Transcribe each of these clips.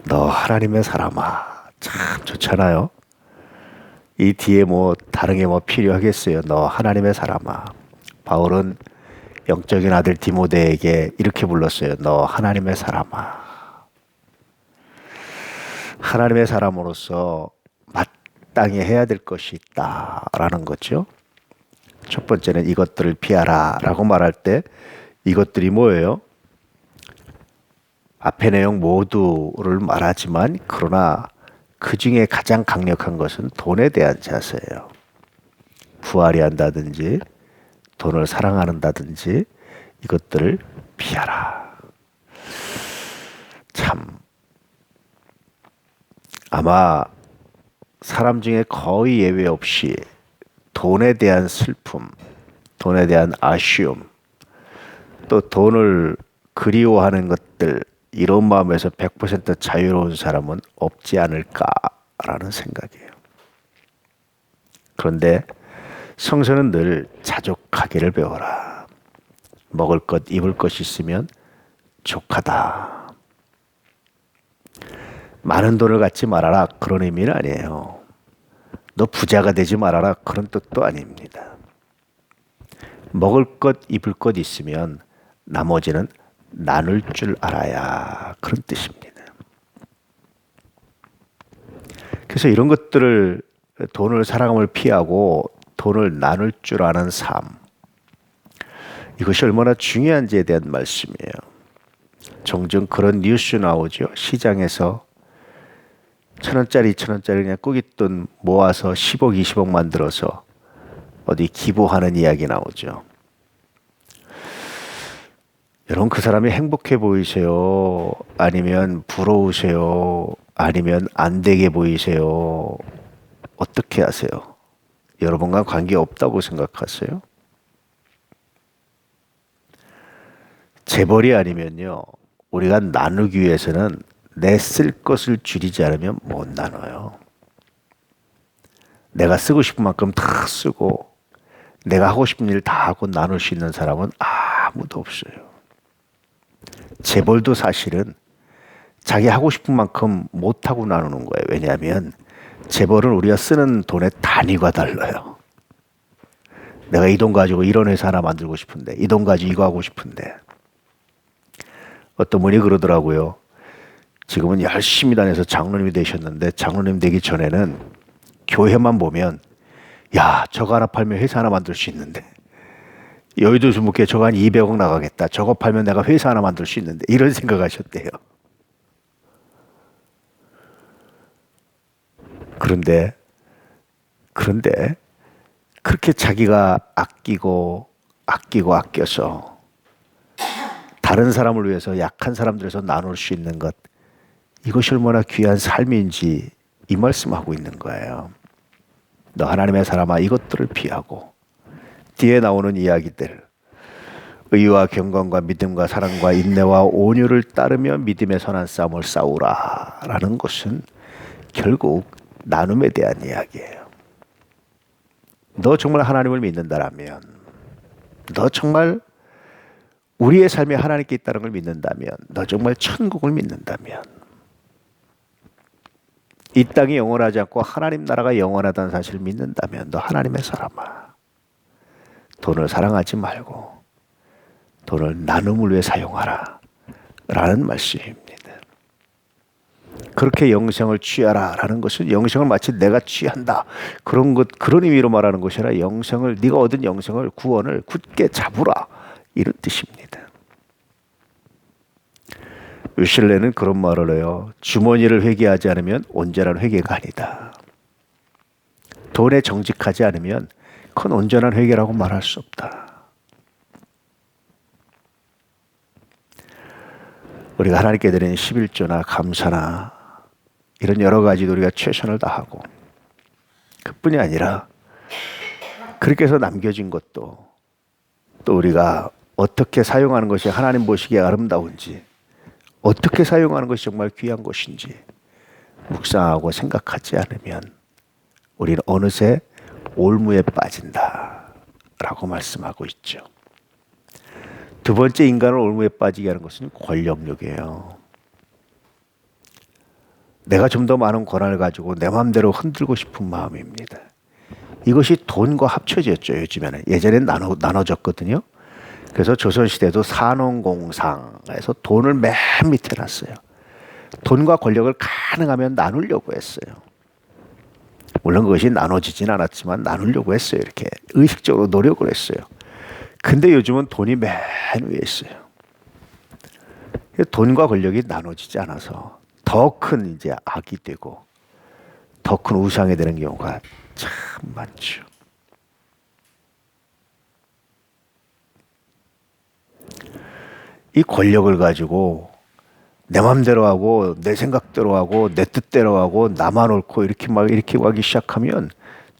너 하나님의 사람아. 참 좋잖아요. 이 뒤에 뭐 다른 게 뭐 필요하겠어요. 너 하나님의 사람아. 바울은 영적인 아들 디모데에게 이렇게 불렀어요. 너 하나님의 사람아. 하나님의 사람으로서 마땅히 해야 될 것이 있다라는 거죠. 첫 번째는 이것들을 피하라라고 말할 때 이것들이 뭐예요? 앞의 내용 모두를 말하지만 그러나 그 중에 가장 강력한 것은 돈에 대한 자세예요. 부활이 한다든지 돈을 사랑한다든지 이것들을 피하라. 참 아마 사람 중에 거의 예외 없이 돈에 대한 슬픔, 돈에 대한 아쉬움, 또 돈을 그리워하는 것들 이런 마음에서 100% 자유로운 사람은 없지 않을까라는 생각이에요. 그런데 성서는 늘 자족하기를 배워라. 먹을 것, 입을 것 있으면 족하다. 많은 돈을 갖지 말아라. 그런 의미는 아니에요. 너 부자가 되지 말아라. 그런 뜻도 아닙니다. 먹을 것, 입을 것 있으면 나머지는 나눌 줄 알아야 그런 뜻입니다. 그래서 이런 것들을 돈을 사랑함을 피하고 돈을 나눌 줄 아는 삶 이것이 얼마나 중요한지에 대한 말씀이에요. 종종 그런 뉴스 나오죠. 시장에서 1,000원짜리 2,000원짜리 그냥 꾸깃돈 모아서 10억 20억 만들어서 어디 기부하는 이야기 나오죠. 여러분 그 사람이 행복해 보이세요? 아니면 부러우세요? 아니면 안 되게 보이세요? 어떻게 하세요? 여러분과 관계 없다고 생각하세요? 재벌이 아니면요. 우리가 나누기 위해서는 내 쓸 것을 줄이지 않으면 못 나눠요. 내가 쓰고 싶은 만큼 다 쓰고 내가 하고 싶은 일 다 하고 나눌 수 있는 사람은 아무도 없어요. 재벌도 사실은 자기 하고 싶은 만큼 못하고 나누는 거예요. 왜냐하면 재벌은 우리가 쓰는 돈의 단위가 달라요. 내가 이 돈 가지고 이런 회사 하나 만들고 싶은데 이 돈 가지고 이거 하고 싶은데 어떤 분이 그러더라고요. 지금은 열심히 다녀서 장로님이 되셨는데 장로님 되기 전에는 교회만 보면 야 저거 하나 팔면 회사 하나 만들 수 있는데 여의도 주목회 저거 한 200억 나가겠다. 저거 팔면 내가 회사 하나 만들 수 있는데 이런 생각하셨대요. 그런데 그렇게 자기가 아껴서 다른 사람을 위해서 약한 사람들에서 나눌 수 있는 것 이것이 얼마나 귀한 삶인지 이 말씀하고 있는 거예요. 너 하나님의 사람아 이것들을 피하고 뒤에 나오는 이야기들 의와 경건과 믿음과 사랑과 인내와 온유를 따르며 믿음의 선한 싸움을 싸우라 라는 것은 결국 나눔에 대한 이야기예요. 너 정말 하나님을 믿는다라면 너 정말 우리의 삶이 하나님께 있다는 걸 믿는다면 너 정말 천국을 믿는다면 이 땅이 영원하지 않고 하나님 나라가 영원하다는 사실을 믿는다면 너 하나님의 사람아 돈을 사랑하지 말고 돈을 나눔을 위해 사용하라 라는 말씀입니다. 그렇게 영생을 취하라 라는 것은 영생을 마치 내가 취한다 그런 의미로 말하는 것이 아니라 영생을 네가 얻은 영생을 구원을 굳게 잡으라 이런 뜻입니다. 윕실레는 그런 말을 해요. 주머니를 회개하지 않으면 온전한 회개가 아니다. 돈에 정직하지 않으면 그건 온전한 회개라고 말할 수 없다. 우리가 하나님께 드리는 11조나 감사나 이런 여러 가지도 우리가 최선을 다하고 그뿐이 아니라 그렇게 해서 남겨진 것도 또 우리가 어떻게 사용하는 것이 하나님 보시기에 아름다운지 어떻게 사용하는 것이 정말 귀한 것인지 묵상하고 생각하지 않으면 우리는 어느새 올무에 빠진다라고 말씀하고 있죠. 두 번째 인간을 올무에 빠지게 하는 것은 권력욕이에요. 내가 좀 더 많은 권한을 가지고 내 마음대로 흔들고 싶은 마음입니다. 이것이 돈과 합쳐졌죠. 요즘에는. 예전엔 나눠졌거든요. 그래서 조선시대도 산업공상에서 돈을 맨 밑에 놨어요. 돈과 권력을 가능하면 나누려고 했어요. 물론 그것이 나눠지진 않았지만 나누려고 했어요. 이렇게 의식적으로 노력을 했어요. 근데 요즘은 돈이 맨 위에 있어요. 돈과 권력이 나눠지지 않아서 더 큰 이제 악이 되고 더 큰 우상이 되는 경우가 참 많죠. 이 권력을 가지고 내 맘대로 하고 내 생각대로 하고 내 뜻대로 하고 나만 옳고 이렇게 하기 시작하면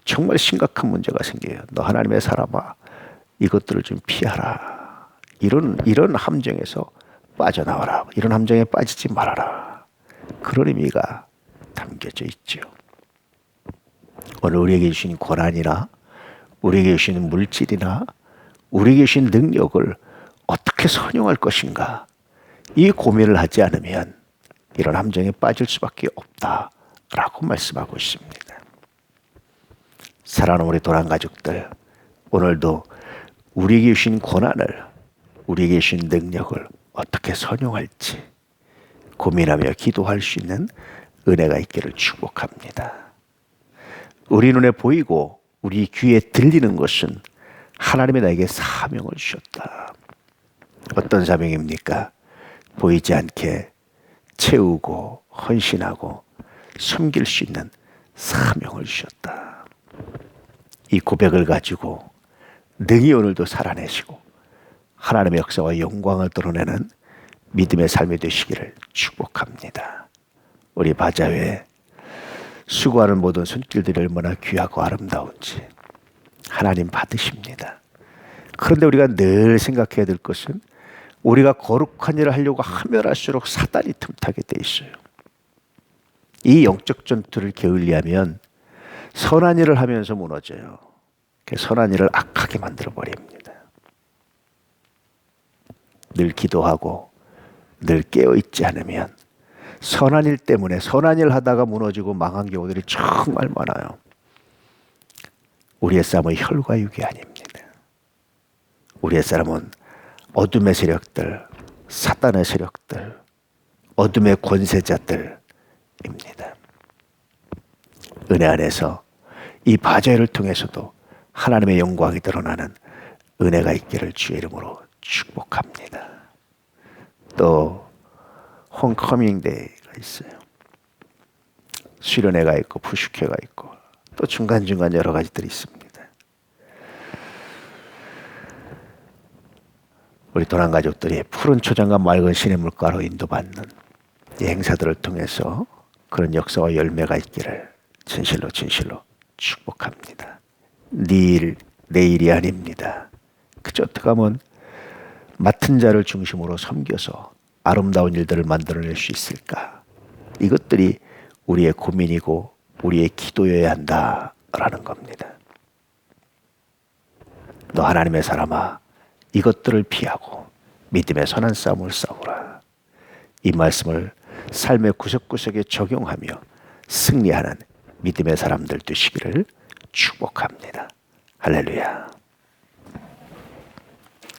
정말 심각한 문제가 생겨요. 너 하나님의 사람아, 이것들을 좀 피하라. 이런 함정에서 빠져나와라. 이런 함정에 빠지지 말아라. 그런 의미가 담겨져 있죠. 오늘 우리에게 주신 권한이나 우리에게 주신 물질이나 우리에게 주신 능력을 어떻게 선용할 것인가, 이 고민을 하지 않으면 이런 함정에 빠질 수밖에 없다라고 말씀하고 있습니다. 사랑하는 우리 도란 가족들, 오늘도 우리에게 주신 권한을, 우리에게 주신 능력을 어떻게 선용할지 고민하며 기도할 수 있는 은혜가 있기를 축복합니다. 우리 눈에 보이고 우리 귀에 들리는 것은 하나님이 나에게 사명을 주셨다. 어떤 사명입니까? 보이지 않게 채우고 헌신하고 섬길 수 있는 사명을 주셨다. 이 고백을 가지고 능히 오늘도 살아내시고 하나님의 역사와 영광을 드러내는 믿음의 삶이 되시기를 축복합니다. 우리 바자회에 수고하는 모든 손길들이 얼마나 귀하고 아름다운지 하나님 받으십니다. 그런데 우리가 늘 생각해야 될 것은 우리가 거룩한 일을 하려고 하면 할수록 사단이 틈타게 돼 있어요. 이 영적 전투를 게을리하면 선한 일을 하면서 무너져요. 선한 일을 악하게 만들어 버립니다. 늘 기도하고 늘 깨어있지 않으면 선한 일 때문에 선한 일 하다가 무너지고 망한 경우들이 정말 많아요. 우리의 싸움은 혈과 육이 아닙니다. 우리의 싸움은 어둠의 세력들, 사단의 세력들, 어둠의 권세자들입니다. 은혜 안에서 이 바자회를 통해서도 하나님의 영광이 드러나는 은혜가 있기를 주의 이름으로 축복합니다. 또 홈커밍 데이가 있어요. 수련회가 있고 푸슈회가 있고 또 중간중간 여러 가지들이 있습니다. 우리 도란 가족들이 푸른 초장과 맑은 시냇물가로 인도받는 이 행사들을 통해서 그런 역사와 열매가 있기를 진실로 축복합니다. 내일이 아닙니다. 그저 어떻게 하면 맡은 자를 중심으로 섬겨서 아름다운 일들을 만들어낼 수 있을까? 이것들이 우리의 고민이고 우리의 기도여야 한다라는 겁니다. 너 하나님의 사람아, 이것들을 피하고 믿음의 선한 싸움을 싸우라. 이 말씀을 삶의 구석구석에 적용하며 승리하는 믿음의 사람들 되시기를 축복합니다. 할렐루야.